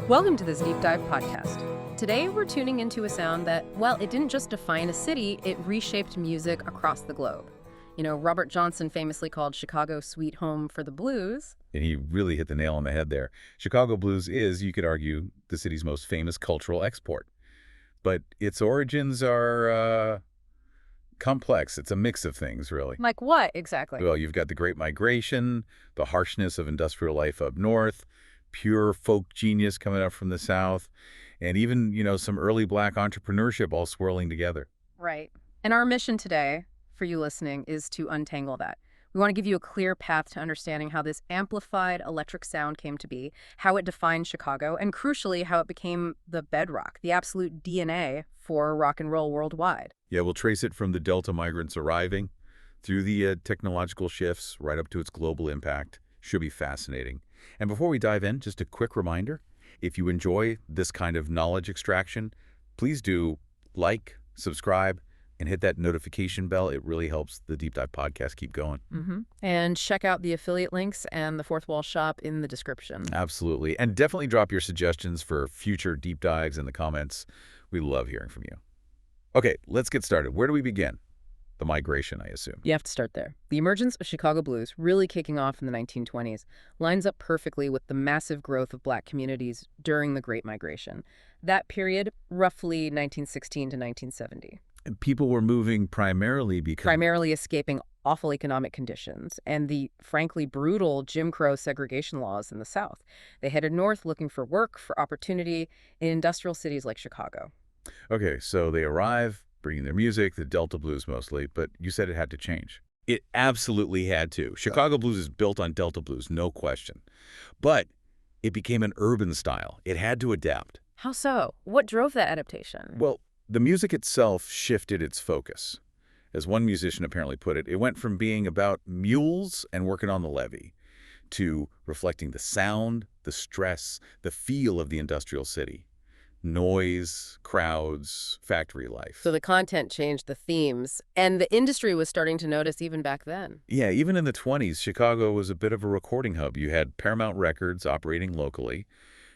Welcome to this Deep Dive podcast. Today, we're tuning into a sound that, well, it didn't just define a city, it reshaped music across the globe. You know, Robert Johnson famously called Chicago sweet home for the blues. And he really hit the nail on the head there. Chicago blues is, you could argue, the city's most famous cultural export. But its origins are complex. It's a mix of things, really. Like what, exactly? Well, you've got the Great Migration, the harshness of industrial life up north, pure folk genius coming up from the South, and even, some early Black entrepreneurship all swirling together. Right. And our mission today, for you listening, is to untangle that. We want to give you a clear path to understanding how this amplified electric sound came to be, how it defined Chicago, and crucially, how it became the bedrock, the absolute DNA for rock and roll worldwide. Yeah, we'll trace it from the Delta migrants arriving, through the technological shifts, right up to its global impact. Should be fascinating. And before we dive in, just a quick reminder, if you enjoy this kind of knowledge extraction, please do like, subscribe, and hit that notification bell. It really helps the Deep Dive podcast keep going. And check out the affiliate links and the Fourth Wall Shop in the description. Absolutely. And definitely drop your suggestions for future deep dives in the comments. We love hearing from you. Okay, let's get started. Where do we begin? The migration, I assume. You have to start there. The emergence of Chicago blues, really kicking off in the 1920s, lines up perfectly with the massive growth of Black communities during the Great Migration. That period, roughly 1916 to 1970. And people were moving primarily escaping awful economic conditions and the, frankly, brutal Jim Crow segregation laws in the South. They headed north looking for work, for opportunity in industrial cities like Chicago. Okay, so they arrive, bringing their music, the Delta blues mostly, but you said it had to change. It absolutely had to. Chicago blues is built on Delta blues, no question. But it became an urban style. It had to adapt. How so? What drove that adaptation? Well, the music itself shifted its focus. As one musician apparently put it, it went from being about mules and working on the levee to reflecting the sound, the stress, the feel of the industrial city. Noise, crowds, factory life. So the content changed, the themes, and the industry was starting to notice even back then. Yeah, even in the 20s, Chicago was a bit of a recording hub. You had Paramount Records operating locally.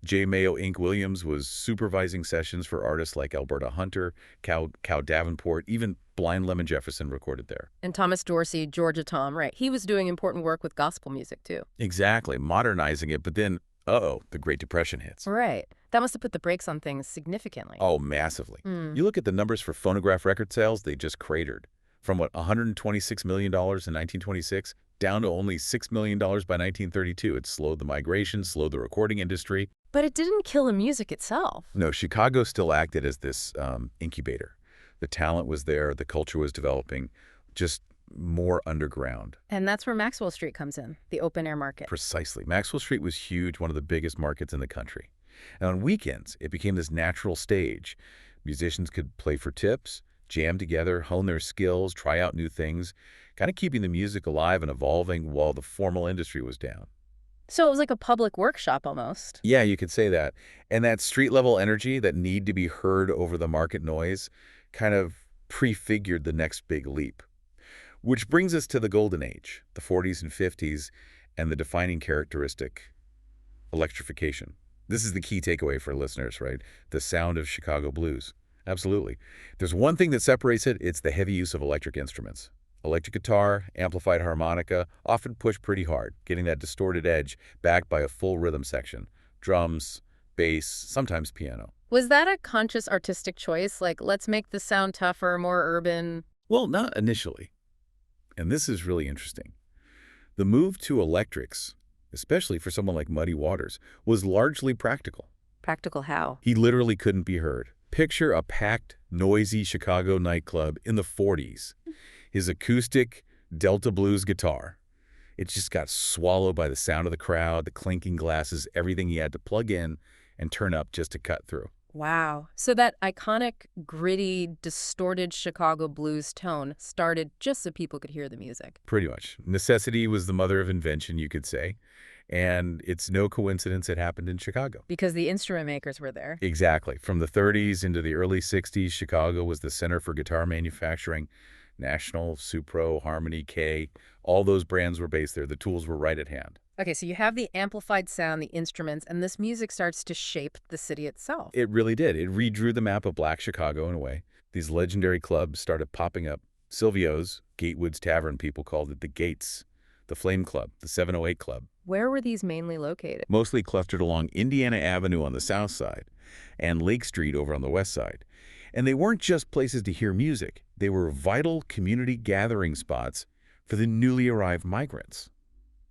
J. Mayo Inc. Williams was supervising sessions for artists like Alberta Hunter, Cal Davenport, even Blind Lemon Jefferson recorded there. And Thomas Dorsey, Georgia Tom, right. He was doing important work with gospel music, too. Exactly, modernizing it, but then, the Great Depression hits. Right. That must have put the brakes on things significantly. Oh, massively. You look at the numbers for phonograph record sales, they just cratered. From $126 million in 1926 down to only $6 million by 1932. It slowed the migration, slowed the recording industry. But it didn't kill the music itself. No, Chicago still acted as this incubator. The talent was there, the culture was developing, just more underground. And that's where Maxwell Street comes in, the open-air market. Precisely. Maxwell Street was huge, one of the biggest markets in the country. And on weekends, it became this natural stage. Musicians could play for tips, jam together, hone their skills, try out new things, kind of keeping the music alive and evolving while the formal industry was down. So it was like a public workshop almost. Yeah, you could say that. And that street-level energy, that need to be heard over the market noise, kind of prefigured the next big leap. Which brings us to the golden age, the 40s and 50s, and the defining characteristic, electrification. This is the key takeaway for listeners, right? The sound of Chicago blues. Absolutely. If there's one thing that separates it, it's the heavy use of electric instruments. Electric guitar, amplified harmonica, often pushed pretty hard, getting that distorted edge backed by a full rhythm section. Drums, bass, sometimes piano. Was that a conscious artistic choice? Like, let's make the sound tougher, more urban? Well, not initially. And this is really interesting. The move to electrics, especially for someone like Muddy Waters, was largely practical. Practical how? He literally couldn't be heard. Picture a packed, noisy Chicago nightclub in the 40s. His acoustic Delta blues guitar. It just got swallowed by the sound of the crowd, the clinking glasses, everything he had to plug in and turn up just to cut through. Wow. So that iconic, gritty, distorted Chicago blues tone started just so people could hear the music. Pretty much. Necessity was the mother of invention, you could say. And it's no coincidence it happened in Chicago. Because the instrument makers were there. Exactly. From the 30s into the early 60s, Chicago was the center for guitar manufacturing. National, Supro, Harmony, K, all those brands were based there. The tools were right at hand. Okay, so you have the amplified sound, the instruments, and this music starts to shape the city itself. It really did. It redrew the map of Black Chicago in a way. These legendary clubs started popping up. Silvio's, Gatewood's Tavern, people called it the Gates, the Flame Club, the 708 Club. Where were these mainly located? Mostly clustered along Indiana Avenue on the south side and Lake Street over on the west side. And they weren't just places to hear music. They were vital community gathering spots for the newly arrived migrants.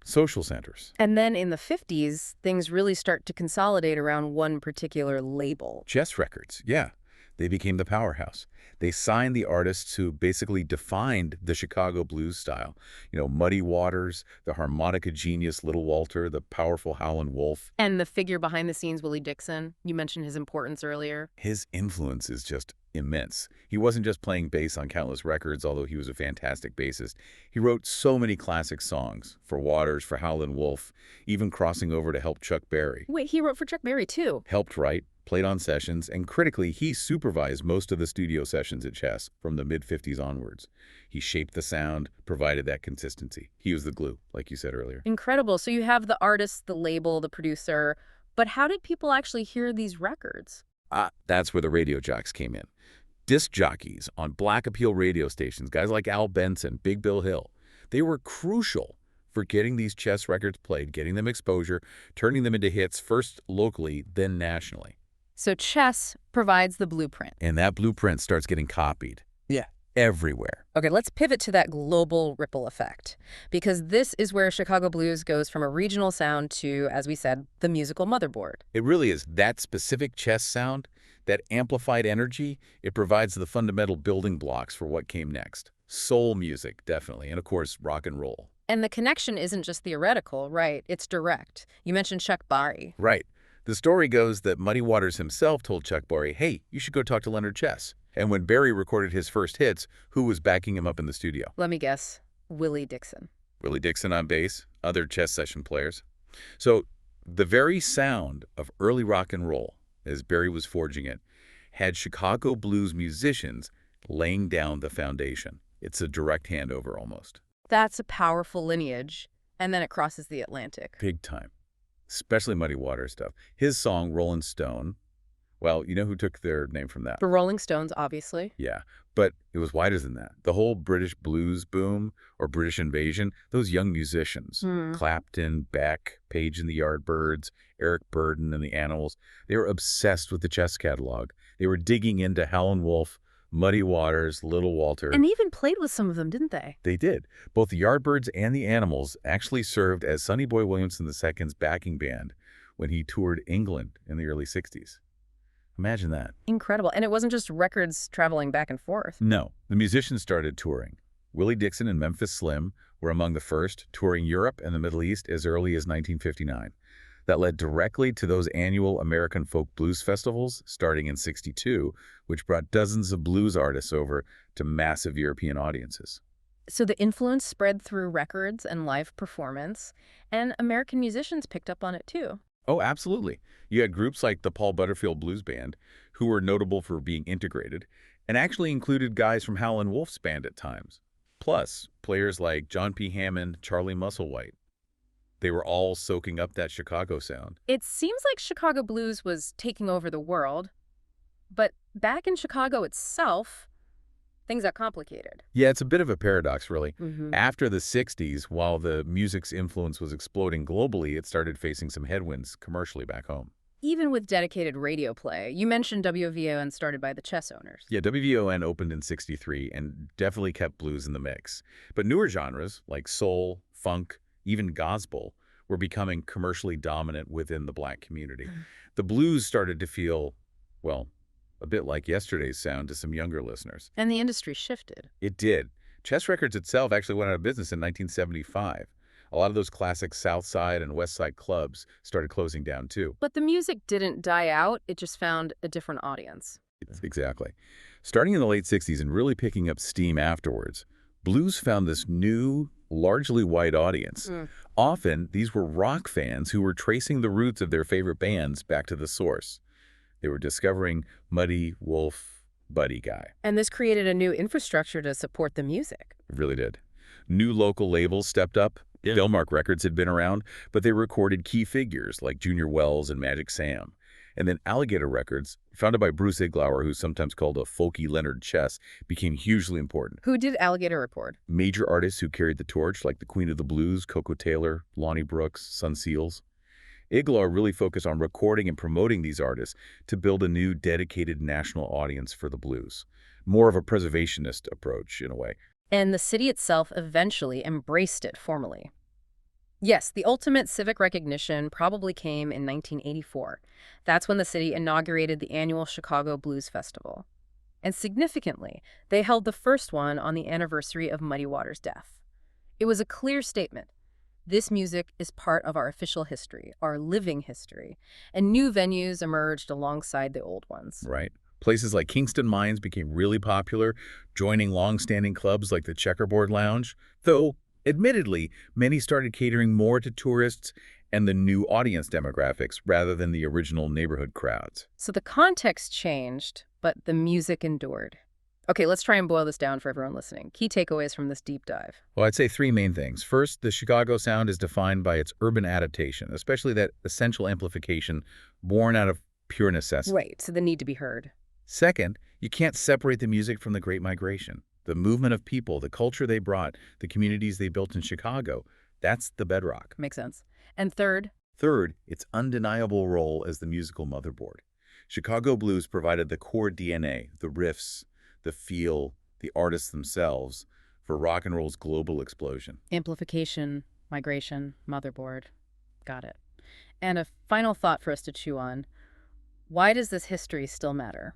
Social centers. And then in the 50s, things really start to consolidate around one particular label. Chess Records, yeah. They became the powerhouse. They signed the artists who basically defined the Chicago blues style. You know, Muddy Waters, the harmonica genius Little Walter, the powerful Howlin' Wolf. And the figure behind the scenes, Willie Dixon, you mentioned his importance earlier. His influence is just immense. He wasn't just playing bass on countless records, although he was a fantastic bassist. He wrote so many classic songs for Waters, for Howlin' Wolf, even crossing over to help Chuck Berry. Wait, he wrote for Chuck Berry, too. Helped write, played on sessions, and critically, he supervised most of the studio sessions at Chess from the mid-50s onwards. He shaped the sound, provided that consistency. He was the glue, like you said earlier. Incredible. So you have the artist, the label, the producer, but how did people actually hear these records? That's where the radio jocks came in. Disc jockeys on black appeal radio stations, guys like Al Benson, Big Bill Hill, they were crucial for getting these Chess records played, getting them exposure, turning them into hits first locally, then nationally. So Chess provides the blueprint. And that blueprint starts getting copied. Yeah. Everywhere. Okay, let's pivot to that global ripple effect, because this is where Chicago blues goes from a regional sound to, as we said, the musical motherboard. It really is. That specific Chess sound, that amplified energy, it provides the fundamental building blocks for what came next. Soul music, definitely, and of course, rock and roll. And the connection isn't just theoretical, right? It's direct. You mentioned Chuck Berry. Right. The story goes that Muddy Waters himself told Chuck Berry, hey, you should go talk to Leonard Chess. And when Berry recorded his first hits, who was backing him up in the studio? Let me guess. Willie Dixon. Willie Dixon on bass, other Chess session players. So the very sound of early rock and roll, as Berry was forging it, had Chicago blues musicians laying down the foundation. It's a direct handover almost. That's a powerful lineage. And then it crosses the Atlantic. Big time. Especially Muddy Waters stuff. His song, Rollin' Stone, well, you know who took their name from that? The Rolling Stones, obviously. Yeah, but it was wider than that. The whole British blues boom or British invasion, those young musicians, Clapton, Beck, Page and the Yardbirds, Eric Burdon and the Animals, they were obsessed with the Chess catalog. They were digging into Howlin' Wolf, Muddy Waters, Little Walter. And even played with some of them, didn't they? They did. Both the Yardbirds and the Animals actually served as Sonny Boy Williamson II's backing band when he toured England in the early 60s. Imagine that. Incredible. And it wasn't just records traveling back and forth. No. The musicians started touring. Willie Dixon and Memphis Slim were among the first, touring Europe and the Middle East as early as 1959. That led directly to those annual American Folk Blues Festivals starting in '62, which brought dozens of blues artists over to massive European audiences. So the influence spread through records and live performance, and American musicians picked up on it too. Oh, absolutely. You had groups like the Paul Butterfield Blues Band, who were notable for being integrated, and actually included guys from Howlin' Wolf's band at times. Plus, players like John P. Hammond, Charlie Musselwhite. They were all soaking up that Chicago sound. It seems like Chicago blues was taking over the world, but back in Chicago itself, things got complicated. Yeah, it's a bit of a paradox, really. Mm-hmm. After the 60s, while the music's influence was exploding globally, it started facing some headwinds commercially back home. Even with dedicated radio play. You mentioned WVON started by the Chess owners. Yeah, WVON opened in '63 and definitely kept blues in the mix. But newer genres like soul, funk, even gospel were becoming commercially dominant within the black community. The blues started to feel, well, a bit like yesterday's sound to some younger listeners. And the industry shifted. It did. Chess Records itself actually went out of business in 1975. A lot of those classic South Side and West Side clubs started closing down too. But the music didn't die out, it just found a different audience. Exactly. Starting in the late 60s and really picking up steam afterwards, blues found this new, largely white audience. Often, these were rock fans who were tracing the roots of their favorite bands back to the source. They were discovering Muddy, Wolf, buddy guy. And this created a new infrastructure to support the music. It really did. New local labels stepped up. Yeah. Delmark Records had been around, but they recorded key figures like Junior Wells and Magic Sam. And then Alligator Records, founded by Bruce Iglauer, who's sometimes called a folky Leonard Chess, became hugely important. Who did Alligator record? Major artists who carried the torch, like the Queen of the Blues, Coco Taylor, Lonnie Brooks, Sun Seals. Iglauer really focused on recording and promoting these artists to build a new dedicated national audience for the blues. More of a preservationist approach, in a way. And the city itself eventually embraced it formally. Yes, the ultimate civic recognition probably came in 1984. That's when the city inaugurated the annual Chicago Blues Festival. And significantly, they held the first one on the anniversary of Muddy Waters' death. It was a clear statement. This music is part of our official history, our living history, and new venues emerged alongside the old ones. Right. Places like Kingston Mines became really popular, joining long-standing clubs like the Checkerboard Lounge, though admittedly, many started catering more to tourists and the new audience demographics rather than the original neighborhood crowds. So the context changed, but the music endured. Okay, let's try and boil this down for everyone listening. Key takeaways from this deep dive. Well, I'd say three main things. First, the Chicago sound is defined by its urban adaptation, especially that essential amplification born out of pure necessity. Right, so the need to be heard. Second, you can't separate the music from the Great Migration. The movement of people, the culture they brought, the communities they built in Chicago, that's the bedrock. Makes sense. And third? Third, its undeniable role as the musical motherboard. Chicago blues provided the core DNA, the riffs, the feel, the artists themselves, for rock and roll's global explosion. Amplification, migration, motherboard. Got it. And a final thought for us to chew on. Why does this history still matter?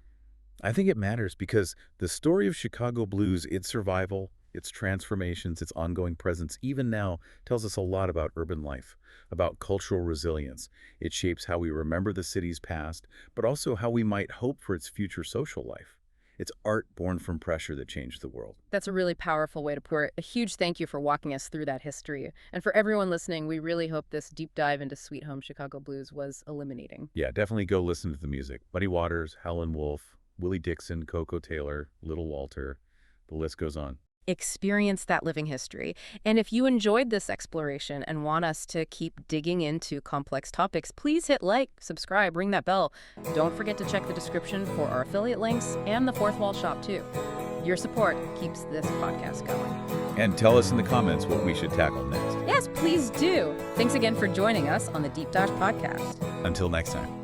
I think it matters because the story of Chicago blues, its survival, its transformations, its ongoing presence, even now, tells us a lot about urban life, about cultural resilience. It shapes how we remember the city's past, but also how we might hope for its future social life. It's art born from pressure that changed the world. That's a really powerful way to put it. A huge thank you for walking us through that history. And for everyone listening, we really hope this deep dive into Sweet Home Chicago Blues was illuminating. Yeah, definitely go listen to the music. Muddy Waters, Howlin' Wolf, Willie Dixon, Coco Taylor, Little Walter, the list goes on. Experience that living history. And if you enjoyed this exploration and want us to keep digging into complex topics, please hit like, subscribe, ring that bell. Don't forget to check the description for our affiliate links and the Fourth Wall Shop too. Your support keeps this podcast going. And tell us in the comments what we should tackle next. Yes, please do. Thanks again for joining us on the Deep Dive Podcast. Until next time.